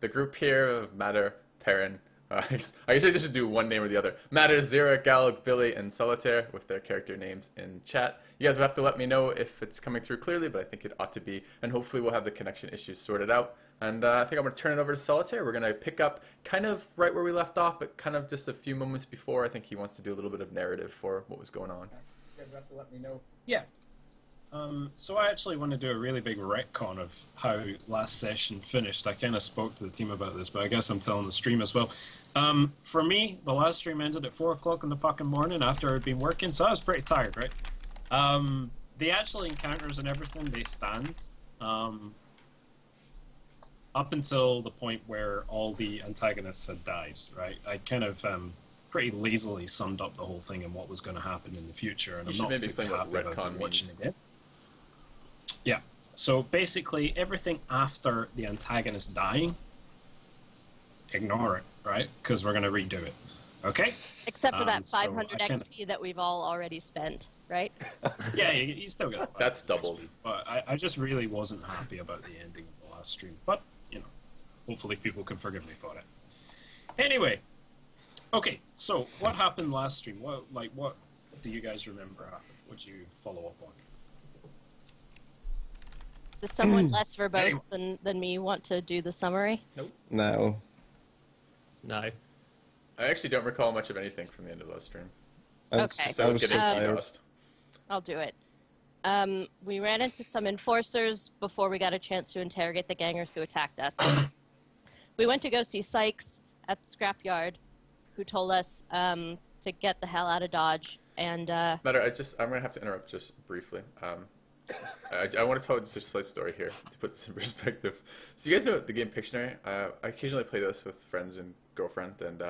the group here of Matter, Perrin. I guess I just do one name or the other. Matter, Zira, Galg, Billy, and Solitaire with their character names in chat. You guys will have to let me know if it's coming through clearly, but I think it ought to be. And hopefully we'll have the connection issues sorted out. And I think I'm going to turn it over to Solitaire. We're going to pick up kind of right where we left off, but kind of just a few moments before. I think he wants to do a little bit of narrative for what was going on. You guys will have to let me know. Yeah. So I actually want to do a really big retcon of how last session finished. I kind of spoke to the team about this, but I guess I'm telling the stream as well. For me, the last stream ended at 4 o'clock in the fucking morning after I'd been working, so I was pretty tired, right? The actual encounters and everything, they stand. Up until the point where all the antagonists had died, right? I kind of pretty lazily summed up the whole thing and what was going to happen in the future, and I'm not particularly happy about it watching again. Yeah, so basically everything after the antagonist dying, ignore it, right? Because we're going to redo it, okay? Except for that 500 XP that we've all already spent, right? Yeah, you still got it. That's doubled. XP, but I just really wasn't happy about the ending of the last stream. But, you know, hopefully people can forgive me for it. Anyway, okay, so what happened last stream? What do you guys remember happened? What did you follow up on? Does someone less verbose than me want to do the summary? Nope. No. No. I actually don't recall much of anything from the end of the last stream. Okay. Just I was getting lost. I'll do it. We ran into some enforcers before we got a chance to interrogate the gangers who attacked us. We went to go see Sykes at the scrapyard, who told us to get the hell out of Dodge. And Matter, I'm gonna have to interrupt just briefly. I want to tell just a slight story here to put this in perspective. So you guys know the game Pictionary? I occasionally play this with friends and girlfriend, and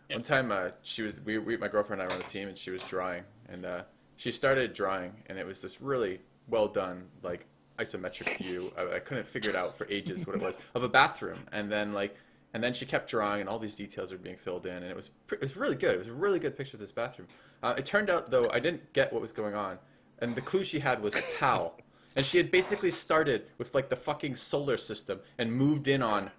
one time my girlfriend and I were on a team, and she was drawing, and she started drawing, and it was this really well done, like, isometric view. I couldn't figure it out for ages what it was, of a bathroom, and then she kept drawing, and all these details were being filled in, and it was really good. It was a really good picture of this bathroom. It turned out, though, I didn't get what was going on, and the clue she had was a towel. And she had basically started with, like, the fucking solar system and moved in on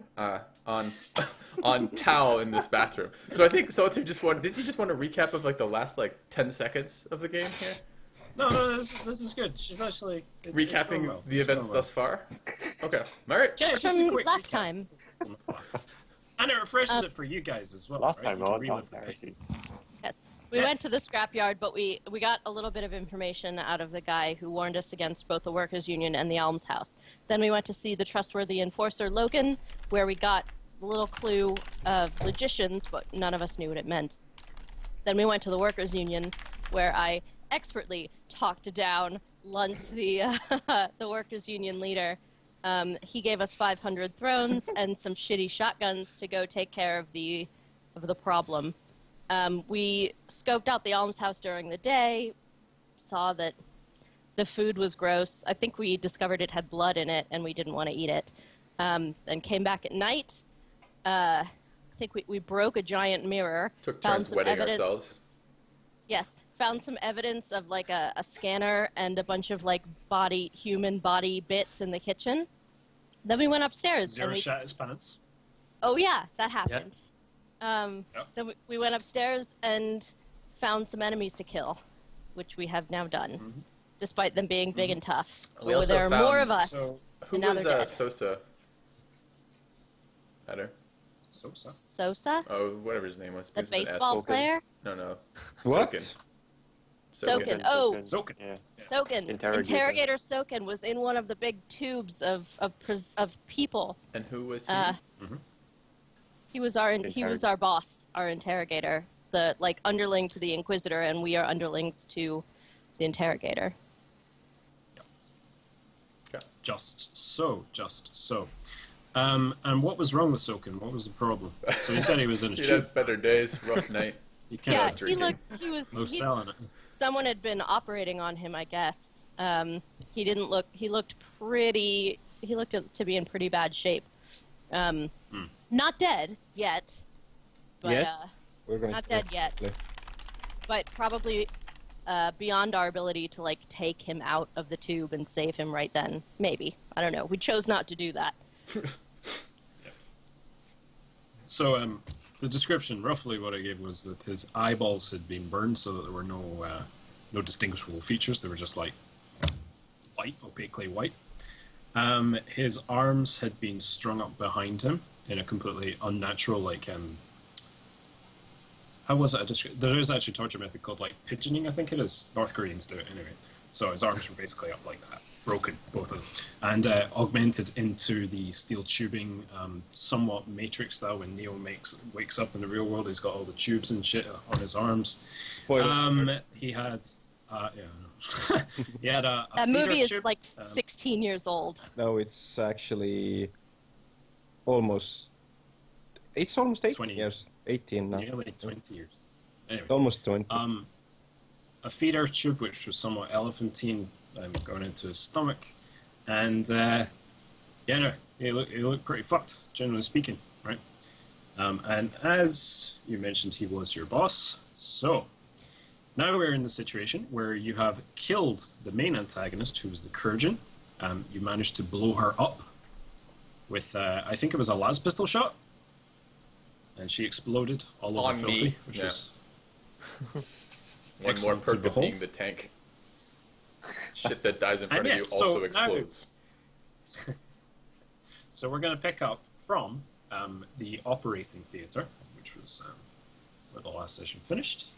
towel in this bathroom. So I think didn't you just want a recap of, like, the last, like, 10 seconds of the game here? No, this is good. She's actually... Recapping the events thus far? Okay. Alright. just from last time. And it refreshes it for you guys as well. Last right? time on Heresy. Yes. We went to the scrapyard, but we got a little bit of information out of the guy who warned us against both the Workers' Union and the Almshouse. Then we went to see the trustworthy enforcer Logan, where we got the little clue of logicians, but none of us knew what it meant. Then we went to the Workers' Union, where I expertly talked down Luntz, the Workers' Union leader. He gave us 500 thrones and some shitty shotguns to go take care of the problem. We scoped out the almshouse during the day, saw that the food was gross. I think we discovered it had blood in it, and we didn't want to eat it. Then came back at night. I think we broke a giant mirror. Took found turns some wetting evidence. ourselves. Yes, found some evidence of, like, a scanner and a bunch of, like, human body bits in the kitchen. Then we went upstairs. Zero shot his pants. Oh, yeah, that happened. Yep. Then we went upstairs and found some enemies to kill, which we have now done, despite them being big and tough. We also there are found- more of us. So, Who and now was they're dead. Sosa? Matter? Sosa? Sosa? Oh, whatever his name was. The Begins with an S. baseball player? No. What? Soken. Soken. Oh, Soken. Yeah. Soken. Interrogating. Interrogator Soken was in one of the big tubes of people. And who was he? He was our boss, our interrogator, the underling to the Inquisitor, and we are underlings to the interrogator. Okay. Just so. And what was wrong with Soken? What was the problem? So you said he was in a He tube. had better days, rough night. You can't Yeah, drinking. no selling it. Someone had been operating on him, I guess. He looked to be in pretty bad shape. Not dead yet, but Yet? We're going not to dead yet. But probably beyond our ability to take him out of the tube and save him right then. Maybe, I don't know. We chose not to do that. So the description, roughly what I gave, was that his eyeballs had been burned so that there were no distinguishable features. They were just like white, opaquely white. His arms had been strung up behind him in a completely unnatural, like, how was it? There is actually a torture method called, like, pigeoning, I think it is. North Koreans do it anyway. So his arms were basically up like that, broken, both of them, and augmented into the steel tubing, somewhat Matrix style. When Neo wakes up in the real world, he's got all the tubes and shit on his arms. He had, he had a that movie is tube. like 16 years old. No, it's actually almost 18 20 years. 18 now. Nearly 20 years. Anyway, almost 20. A feeder tube which was somewhat elephantine, going into his stomach, and he looked pretty fucked, generally speaking, right? And as you mentioned, he was your boss. So now we're in the situation where you have killed the main antagonist, who was the Kurgan. You managed to blow her up with, I think it was a las pistol shot, and she exploded all over Filthy, which was one more perk of being the tank. Shit that dies in front of you also explodes. So we're going to pick up from the operating theatre, which was where the last session finished,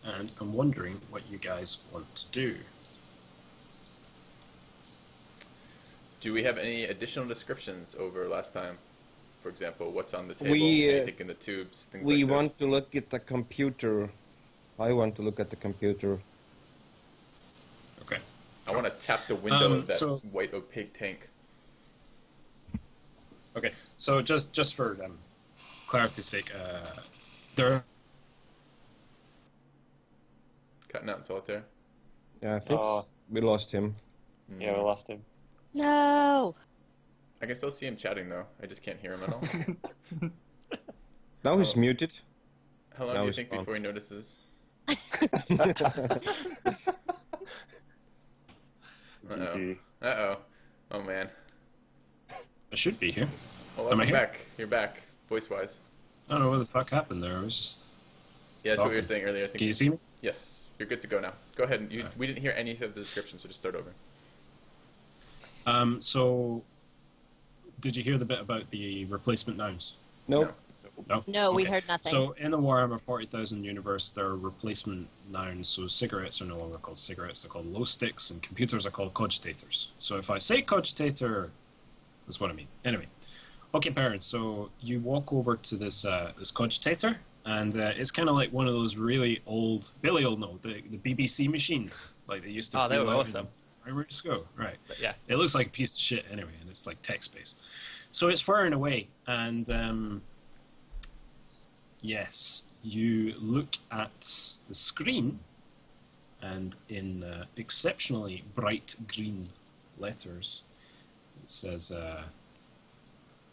and I'm wondering what you guys want to do. Do we have any additional descriptions over last time? For example, what's on the table, anything in the tubes, things like this? We want to look at the computer. I want to look at the computer. Okay. I want to tap the window of that white opaque tank. Okay, so just for clarity's sake, there... Cutting out in solitaire. Yeah, I think we lost him. Yeah, we lost him. No. I can still see him chatting, though. I just can't hear him at all. Now he's muted. How long do you think before he notices? Uh-oh. Oh, man. I should be here. Well, welcome back. You're back, voice-wise. I don't know what the fuck happened there. I was just... Yeah, that's what we were saying earlier. I think. Can you see me? Yes. You're good to go now. Go ahead. We didn't hear any of the description, so just start over. So... Did you hear the bit about the replacement nouns? Nope. No, we heard nothing. So in the Warhammer 40,000 universe, there are replacement nouns. So cigarettes are no longer called cigarettes; they're called glow sticks, and computers are called cogitators. So if I say cogitator, that's what I mean. Anyway, okay, parents. So you walk over to this this cogitator, and it's kind of like one of those really old, Billy will know, the BBC machines, like they used to. Oh, they were awesome. Where to go? Right. But yeah. It looks like a piece of shit anyway, and it's like text-based. So it's firing away, and yes, you look at the screen, and in exceptionally bright green letters, it says,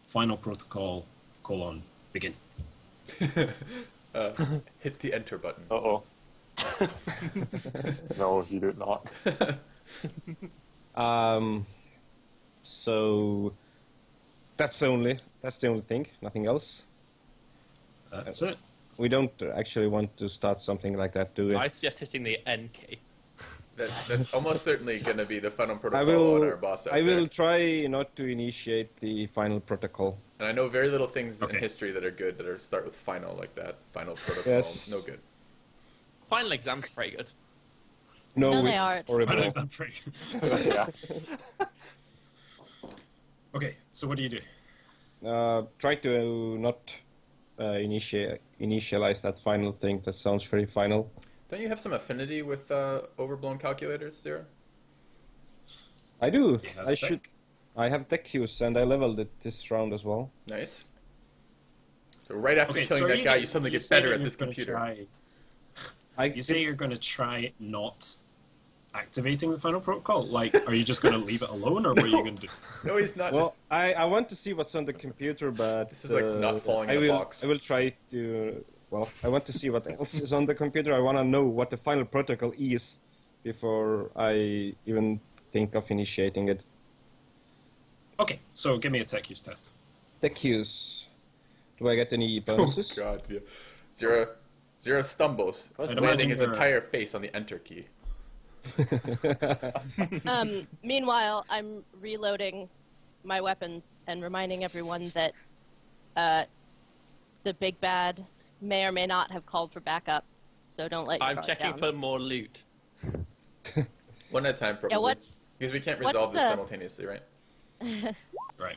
Final Protocol, : begin. Hit the enter button. Uh-oh. No, you do not. So that's the only thing, nothing else. That's it. We don't actually want to start something like that, do we? I suggest hitting the N key. That's almost certainly going to be the final protocol on our boss out I will there. try not to initiate the final protocol. And I know very little things in history that are good that start with final like that. Final protocol, Yes. no good. Final exam's pretty good. No, they aren't. Horrible. Yeah. Okay, so what do you do? Try to not initialize that final thing. That sounds very final. Don't you have some affinity with overblown calculators, Zero? I do. He has tech. I have tech use, and I leveled it this round as well. Nice. So right after killing that guy, you suddenly get better at this computer. You say you're going to try not activating the final protocol? Like, are you just going to leave it alone, or what are you going to do? No, he's not. Well, I want to see what's on the computer, but... This is like not falling in a box. I will try to... Well, I want to see what else is on the computer. I want to know what the final protocol is before I even think of initiating it. Okay, so give me a tech use test. Tech use. Do I get any bonuses? Oh god, yeah. Zero stumbles, landing his entire face on the enter key. Meanwhile, I'm reloading my weapons and reminding everyone that the big bad may or may not have called for backup, so don't let your I'm guard checking down. for more loot. One at a time, probably. Yeah, because we can't resolve this simultaneously, right? Right.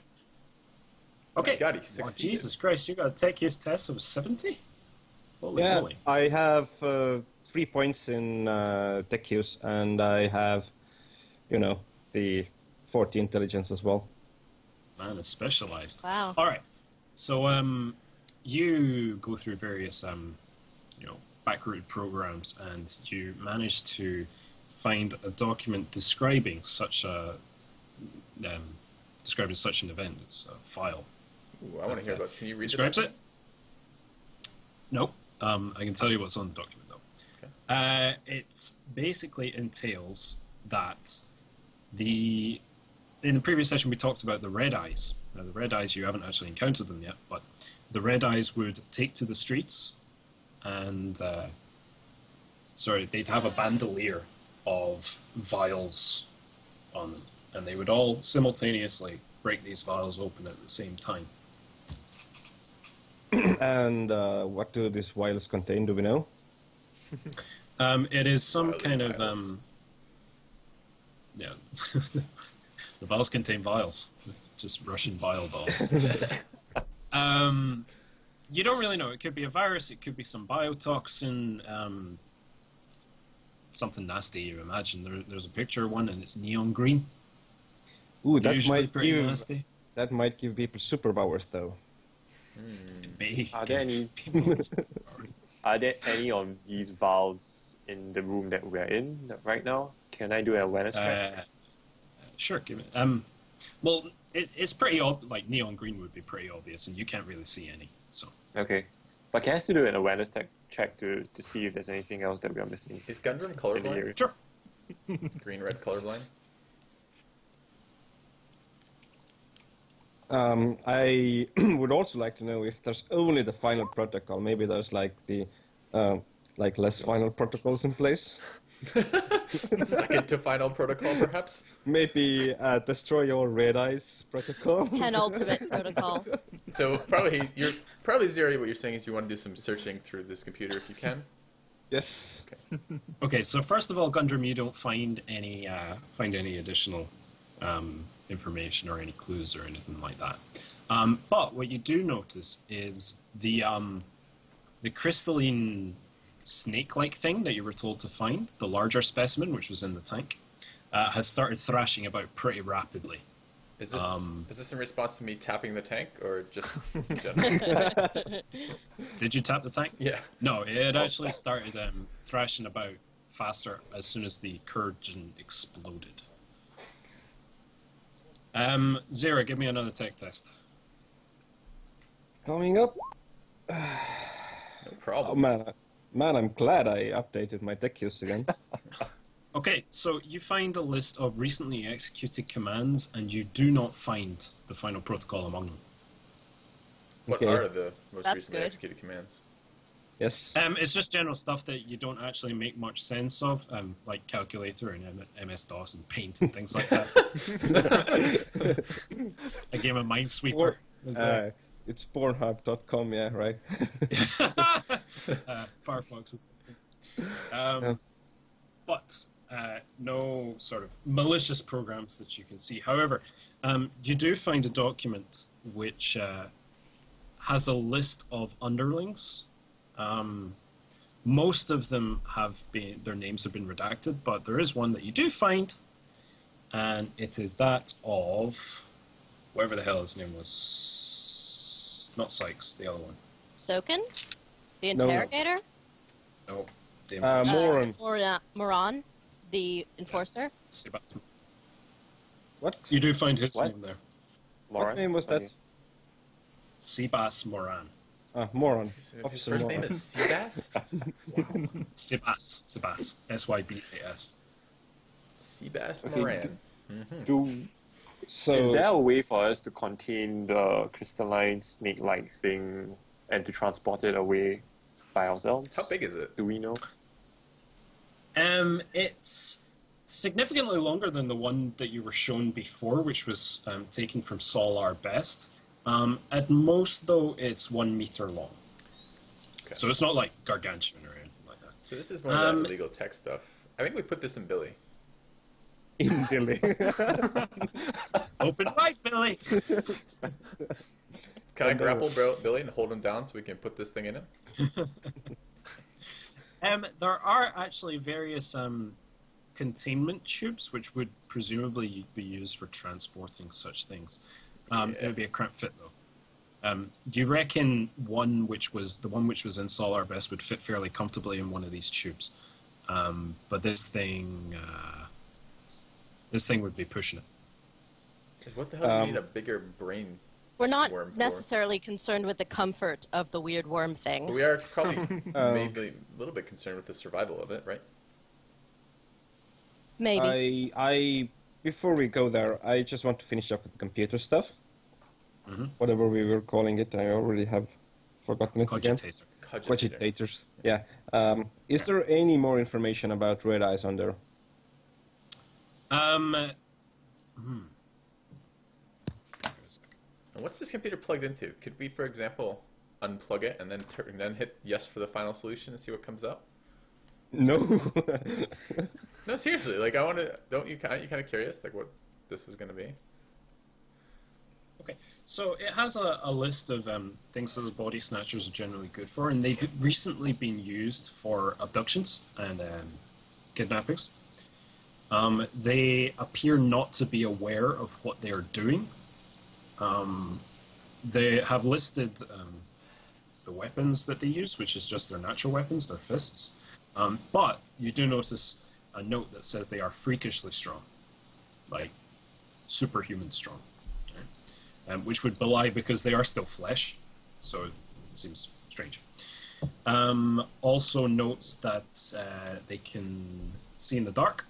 Okay. Okay. Oh God, he succeeded. Jesus Christ, you got a tech use test of 70? Holy Yeah, moly. I have 3 points in tech use, and I have, the 40 intelligence as well. Man is specialized. Wow. All right. So you go through various backrouted programs, and you manage to find a document describing such an event. It's a file. Ooh, I want to hear about. Can you read describes it? No. I can tell you what's on the document though. Okay. It basically entails that in the previous session we talked about the Red Eyes. Now the Red Eyes, you haven't actually encountered them yet, but the Red Eyes would take to the streets and they'd have a bandolier of vials on them, and they would all simultaneously break these vials open at the same time. And what do these vials contain, do we know? It is some Vials kind and of vials. yeah. The vials contain vials, just Russian vial balls. You don't really know. It could be a virus. It could be some biotoxin. Something nasty. You imagine. There's a picture of one, and it's neon green. Ooh, that Usually might pretty give nasty. that might give people superpowers, though. It may Are there give any- people superpowers. Are there any of these vials in the room that we're in right now? Can I do an awareness check? Sure, give it. Well, it's pretty like neon green would be pretty obvious, and you can't really see any. So Okay. But can I still do an awareness check to see if there's anything else that we are missing? Is Gundram in the colorblind? area? sure. Green-red colorblind? I would also like to know if there's only the final protocol. Maybe there's like the less final protocols in place. Second to final protocol, perhaps? Maybe destroy all red eyes protocol. Penultimate protocol. So you're Zeri, what you're saying is you want to do some searching through this computer if you can? Yes. Okay, so first of all, Gundram, you don't find any additional information or any clues or anything like that. But what you do notice is the crystalline snake-like thing that you were told to find, the larger specimen, which was in the tank, has started thrashing about pretty rapidly. Is this in response to me tapping the tank, or just in general? Did you tap the tank? Yeah. No, it actually started thrashing about faster as soon as the Kurgan exploded. Zera, give me another tech test. Coming up. No Oh problem. man, I'm glad I updated my tech use again. Okay, so you find a list of recently executed commands, and you do not find the final protocol among them. What Okay. are the most That's recently good. executed commands? Yes. It's just general stuff that you don't actually make much sense of, like calculator and MS-DOS and Paint and things like that. A game of Minesweeper. It's Pornhub.com, yeah, right. Firefox is but no sort of malicious programs that you can see. However, you do find a document which has a list of underlings. Most of them their names have been redacted, but there is one that you do find, and it is that of whatever the hell his name was. Not Sykes, the other one. Soken? The No. interrogator? No, Damon. Moran. Moran, the enforcer? Sebas. What? You do find his What? name there. Moran? What name was that? Okay. Sebas Moran. Moran. His Officer first Moran. name is Seabass? Sebas. Sybas. Seabass Okay, Moran. Do So is there a way for us to contain the crystalline snake-like thing and to transport it away by ourselves? How big is it? Do we know? It's significantly longer than the one that you were shown before, which was taken from Sol Our Best. At most, though, it's 1 meter long. Okay. So it's not like gargantuan or anything like that. So this is more of that illegal tech stuff. I think we put this in Billy. In Billy. Open wide, Billy! Can I grapple Billy and hold him down so we can put this thing in him? There are actually various containment tubes which would presumably be used for transporting such things. It would be a cramped fit, though. Do you reckon the one which was in Sol Our Best would fit fairly comfortably in one of these tubes? But this thing would be pushing it. Because what the hell do you need a bigger brain? We're not necessarily concerned with the comfort of the weird worm thing. But we are probably maybe a little bit concerned with the survival of it, right? Maybe. I before we go there, I just want to finish up with the computer stuff. Mm-hmm. Whatever we were calling it, I already have forgotten it again. Cogitators. Yeah. Is there any more information about Red Eyes on there? And what's this computer plugged into? Could we, for example, unplug it and then hit yes for the final solution and see what comes up? No. No, seriously. Like, aren't you kind of curious, like what this was going to be? Okay, so it has a list of things that the body snatchers are generally good for, and they've recently been used for abductions and kidnappings. They appear not to be aware of what they are doing. They have listed the weapons that they use, which is just their natural weapons, their fists. But you do notice a note that says they are freakishly strong, like superhuman strong. Which would belie because they are still flesh, so it seems strange. Also notes that they can see in the dark,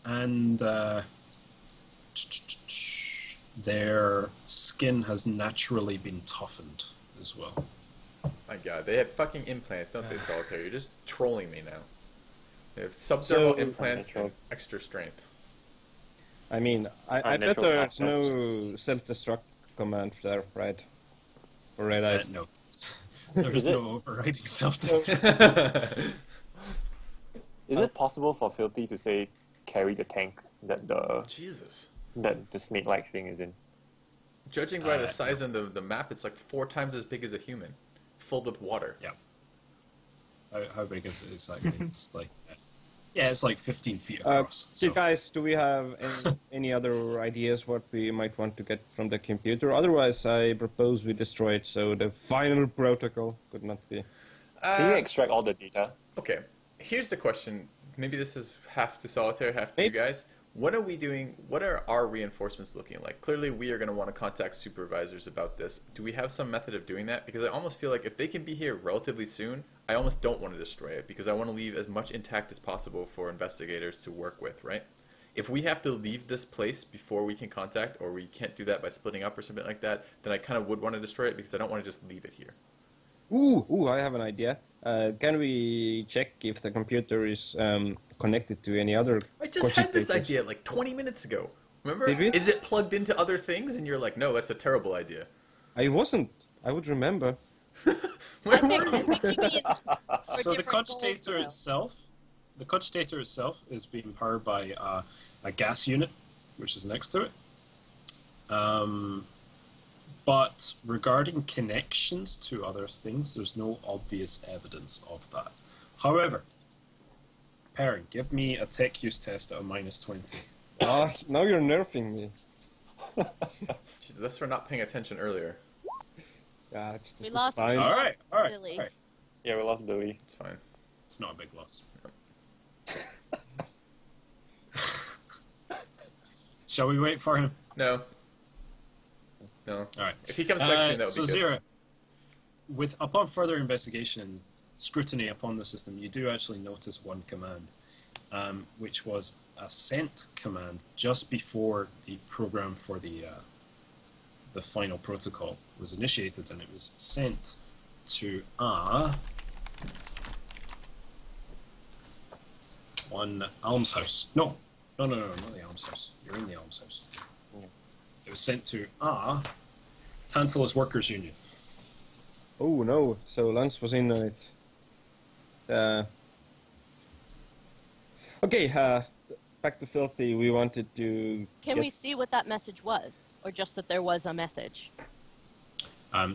and their skin has naturally been toughened as well. My God, they have fucking implants, don't they, Solitaire? You're just trolling me now. They have subdermal implants and extra strength. I mean, I bet there's no self-destruct command there, right? For Red Eyes? No. There is no overriding self-destruct. Is it possible for Filthy to, say, carry the tank that the snake-like thing is in? Judging by the size of the map, it's like 4 times as big as a human, filled with water. Yeah. How big is it exactly? It's like... Yeah, it's like 15 feet across. So guys, do we have any other ideas what we might want to get from the computer? Otherwise, I propose we destroy it so the final protocol could not be... Can you extract all the data? Okay, here's the question. Maybe this is half to Solitaire, half to you guys. What are we doing? What are our reinforcements looking like? Clearly, we are going to want to contact supervisors about this. Do we have some method of doing that? Because I almost feel like if they can be here relatively soon, I almost don't want to destroy it because I want to leave as much intact as possible for investigators to work with, right? If we have to leave this place before we can contact, or we can't do that by splitting up or something like that, then I kind of would want to destroy it because I don't want to just leave it here. Ooh, I have an idea. Can we check if the computer is connected to any other... I just had this idea like 20 minutes ago. Remember? Is it plugged into other things? And you're like, no, that's a terrible idea. I wasn't. I would remember. Where were you? So the cogitator itself is being powered by a gas unit, which is next to it. But regarding connections to other things, there's no obvious evidence of that. However, Perrin, give me a tech use test at a -20. Now you're nerfing me. Jeez, that's for not paying attention earlier. Yeah, we lost. Fine. All right. Yeah, we lost Billy. It's fine. It's not a big loss. Shall we wait for him? No. All right. If he comes back soon, that would be good. So Zira, upon further investigation and scrutiny upon the system, you do actually notice one command, which was a sent command just before the program for the final protocol was initiated, and it was sent to one almshouse. No, not the almshouse. You're in the almshouse. Yeah. It was sent to Tantalus Workers Union. Oh no! So Lance was in on it. Okay, back to Filthy. We wanted to. Can we see what that message was, or just that there was a message?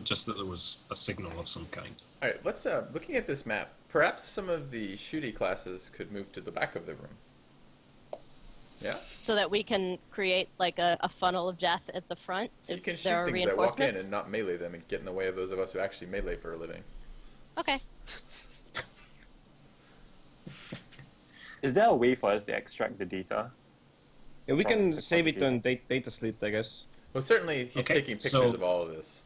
Just that there was a signal of some kind. All right, let's. Looking at this map, perhaps some of the shooty classes could move to the back of the room. Yeah. So that we can create like a funnel of death at the front. So you can shoot things that walk in and not melee them and get in the way of those of us who actually melee for a living. Okay. Is there a way for us to extract the data? Yeah, we can save it on data slate, I guess. Well, certainly he's taking pictures of all of this.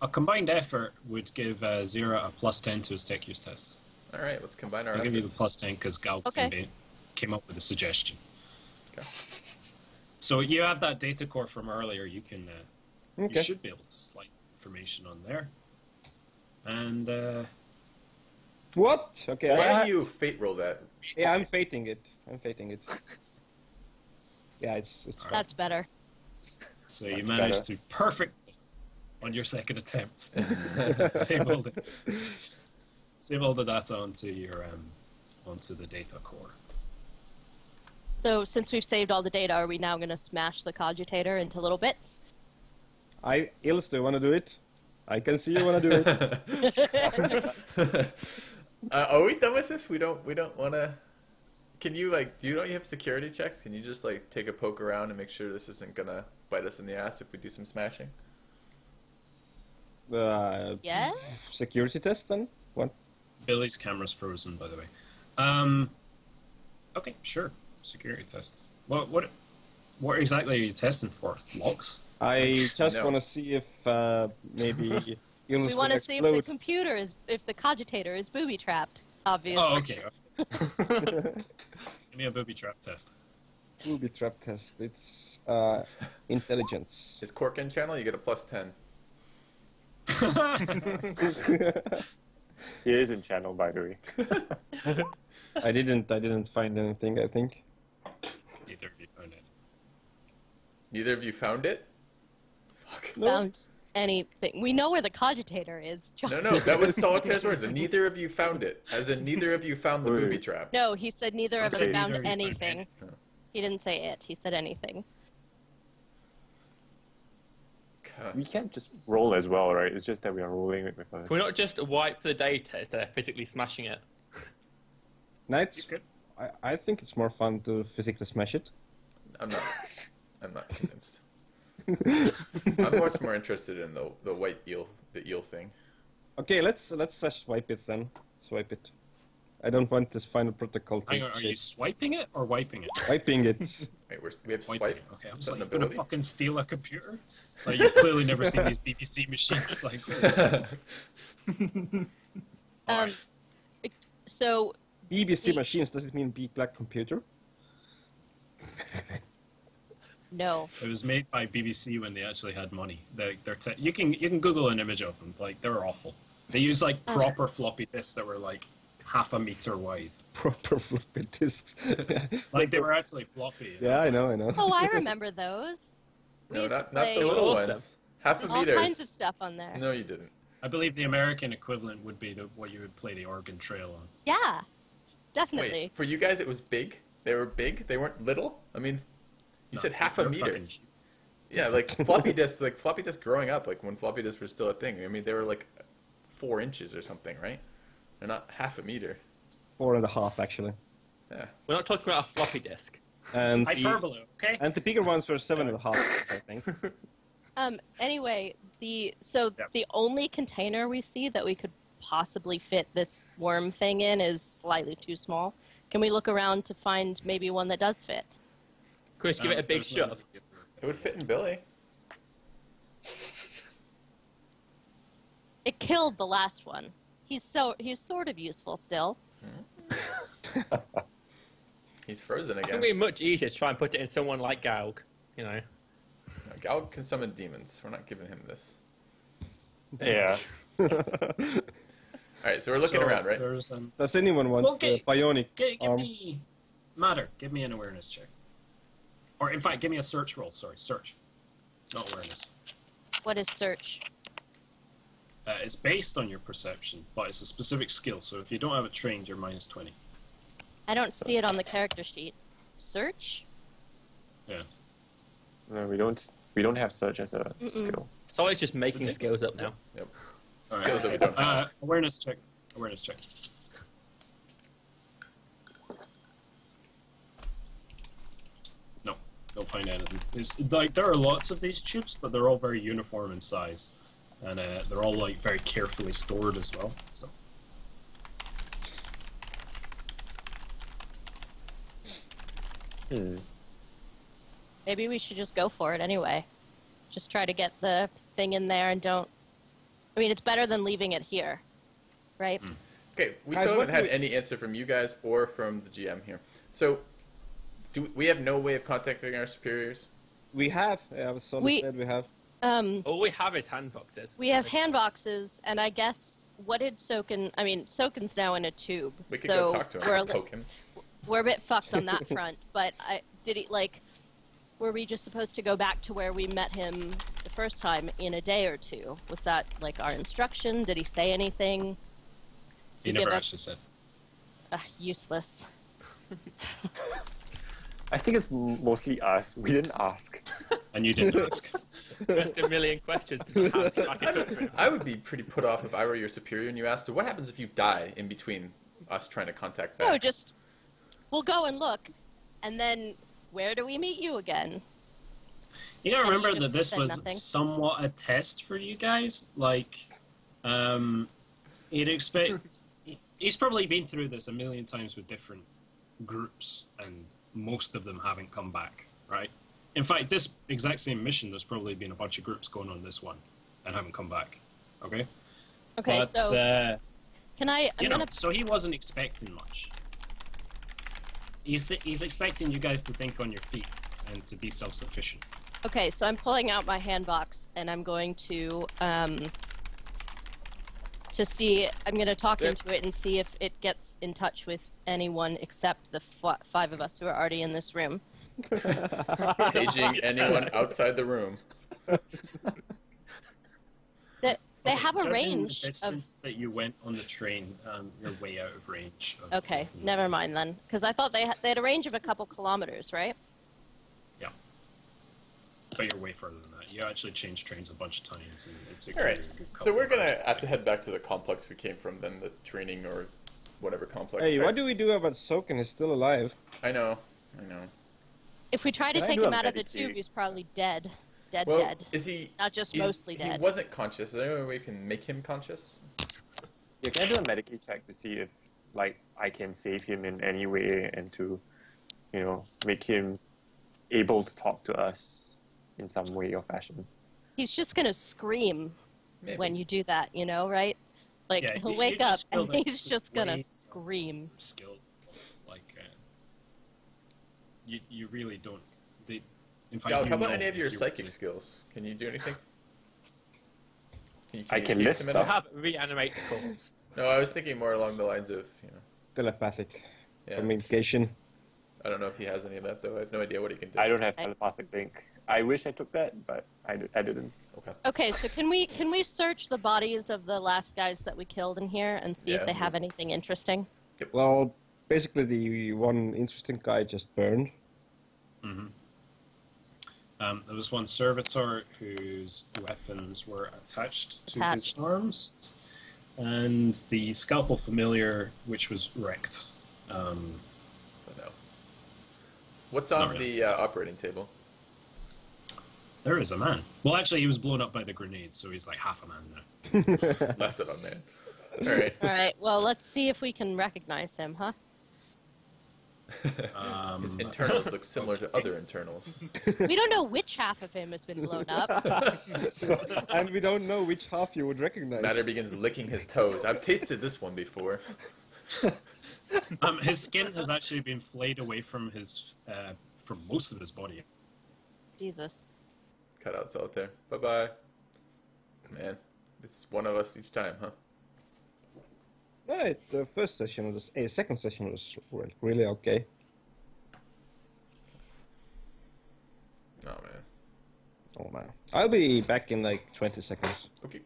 A combined effort would give Zira a +10 to his tech use test. All right, let's combine our efforts. I'll give you the +10 because Gal came up with a suggestion. Okay. So you have that data core from earlier. You can, you should be able to slide information on there. And what? Okay. Why do you fate roll that? Yeah, I'm fating it. Yeah, it's That's better. So you managed to perfectly on your second attempt save all the data onto your onto the data core. So since we've saved all the data, are we now going to smash the cogitator into little bits? Ilse, do you want to do it? I can see you want to do it. Are we done with this? We don't want to. Can you don't you have security checks? Can you just take a poke around and make sure this isn't gonna bite us in the ass if we do some smashing? Yes. Security test then? What? Billy's camera's frozen, by the way. Okay, sure. Security test. What exactly are you testing for? Locks? I just want to see if maybe we want to see if the computer if the cogitator is booby trapped. Obviously. Oh, okay. Give me a booby trap test. Booby trap test. It's intelligence. Is Cork in channel? You get a +10. He is in channel, by the way. I didn't find anything, I think. Neither of you found it. Neither of you found it? Fuck. Found anything. We know where the cogitator is, John. No, that was Solitaire's words. Neither of you found it. As in, neither of you found the booby trap. No, he said neither of us found anything. He didn't say it. He said anything. We can't just roll as well, right? It's just that we are rolling it with us. Can we not just wipe the data instead of physically smashing it? Knights, I think it's more fun to physically smash it. I'm not convinced. I'm much more interested in the white eel, the eel thing. Okay, let's swipe it then. Swipe it. I don't want this final protocol. Hang on, are you swiping it or wiping it? Wiping it. Wait, we have swipe. Okay, I'm just like, gonna fucking steal a computer? Like, you've clearly never seen these BBC machines. Like, so BBC machines, does it mean big black computer? No. It was made by BBC when they actually had money. You can Google an image of them. Like, they're awful. They use like proper floppy disks that were like half a meter wide. Proper floppy disks. Like, they were actually floppy. Yeah, I know. Oh, I remember those. No, not the little ones. Half a meter. All kinds of stuff on there. No, you didn't. I believe the American equivalent would be what you would play the Oregon Trail on. Yeah, definitely. Wait, for you guys, it was big. They were big. They weren't little. I mean, you said half a meter. Yeah, like floppy disks. Like floppy disks growing up, like when floppy disks were still a thing. I mean, they were like 4 inches or something, right? They're not half a meter. 4.5, actually. Yeah. We're not talking about a floppy disk. And hyperbole, okay? And the bigger ones were 7.5, I think. Anyway, the only container we see that we could possibly fit this worm thing in is slightly too small. Can we look around to find maybe one that does fit? Chris, give it a big shove. It would fit in Billy. It killed the last one. He's sort of useful still. He's frozen I again. think it'd be much easier to try and put it in someone like Gaug, you know. No, Gal can summon demons. We're not giving him this. Yeah. Alright, so we're looking around, right? Does anyone want bionic give arm? me... Matter, give me an awareness check. Or, in fact, give me a search roll. Sorry, search. Not awareness. What is search? It's based on your perception, but it's a specific skill, so if you don't have it trained, you're minus 20. I don't see it on the character sheet. Search? Yeah. No, we don't have search as a skill. Solid's just making skills up now. Yep. All Skills that we don't have. Awareness check. Awareness check. No, don't find anything. It's like there are lots of these tubes, but they're all very uniform in size, and they're all like very carefully stored as well. So. Maybe we should just go for it anyway. Just try to get the thing in there and don't... I mean, it's better than leaving it here, right? Okay, we still haven't had any answer from you guys or from the GM here. So, we have no way of contacting our superiors? We have. Yeah, Solid said we have. All we have is handboxes. We have handboxes, and I guess, what did Soken... I mean, Soken's now in a tube, We could so go talk to him, poke him. we're a bit fucked on that front, but did he, like... Were we just supposed to go back to where we met him the first time in a day or two? Was that, like, our instruction? Did he say anything? He never actually said. Useless. I think it's mostly us. We didn't ask. And you didn't ask. Just a million questions to ask so I can talk to him. I would be pretty put off if I were your superior and you asked, so what happens if you die in between us trying to contact back? No, just... We'll go and look, and then... Where do we meet you again? You gotta remember that this said was nothing. somewhat a test for you guys. Like, you'd expect... He's probably been through this a million times with different groups, and most of them haven't come back, right? In fact, this exact same mission, there's probably been a bunch of groups going on this one, and haven't come back, okay? Okay, but, so... Can I... So he wasn't expecting much. He's expecting you guys to think on your feet and to be self-sufficient. Okay, so I'm pulling out my handbox, and I'm going to see... I'm going to talk into it and see if it gets in touch with anyone except the 5 of us who are already in this room. Paging anyone outside the room. They have a Judging range the distance that you went on the train, you're way out of range. Okay, never mind then. Because I thought they had a range of a couple kilometers, right? Yeah. But you're way further than that. You actually changed trains a bunch of times. And it's a Alright, good so we're going couple to have to head back to the complex we came from, then the training or whatever complex. Hey, what do we do about Soken? He's still alive. I know. If we try to take him out of the tube, he's probably dead. Dead. Is he... Not just mostly dead. He wasn't conscious. Is there any way we can make him conscious? Yeah, can I do a Medicaid check to see if, like, I can save him in any way and to, you know, make him able to talk to us in some way or fashion? He's just gonna scream when you do that, you know, right? Like, Yeah, he'll you wake just up feel and that he's just gonna scream. Skill. Like, you really don't... In fact, Gal, you how about know any of your if you were psychic to- skills? Can you do anything? I can communicate lift them at stuff. all? Have reanimate the corpse. No, I was thinking more along the lines of, Telepathic yeah. communication. I don't know if he has any of that, though. I have no idea what he can do. I don't have telepathic link. I wish I took that, but I didn't. Okay. Okay, so can we search the bodies of the last guys that we killed in here and see if they have anything interesting? Well, basically the one interesting guy just burned. Mm-hmm. There was one servitor whose weapons were attached to his arms, and the scalpel familiar, which was wrecked. No. What's on the operating table? There is a man. Well, actually, he was blown up by the grenade, so he's like half a man now. Less of a man. All right. All right. Well, let's see if we can recognize him, huh? His internals look similar to other internals. We don't know which half of him has been blown up. And we don't know which half you would recognize. Matter begins licking his toes. I've tasted this one before. His skin has actually been flayed away from from most of his body. Jesus. Cut out Solitaire. Bye-bye. Man, it's one of us each time, huh? Right, the first session was... second session was really okay. Oh, man. Oh, man. I'll be back in like 20 seconds. Okay.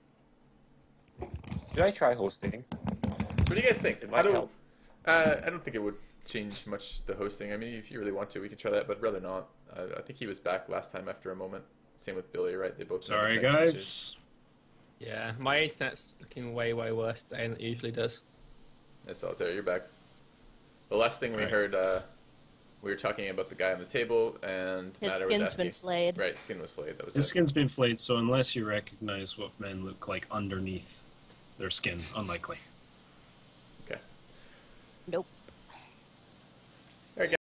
Should I try hosting? What do you guys think? It might help. I don't think it would change much the hosting. I mean, if you really want to, we can try that, but rather not. I think he was back last time after a moment. Same with Billy, right? They both. Sorry, guys. Issues. Yeah, my internet's looking way, way worse today than it usually does. That's all there. You're back. The last thing we heard, we were talking about the guy on the table, and His Matter skin's was asking, been flayed. Right, skin was flayed. That was His it. skin's been flayed, so unless you recognize what men look like underneath their skin, unlikely. Okay. Nope.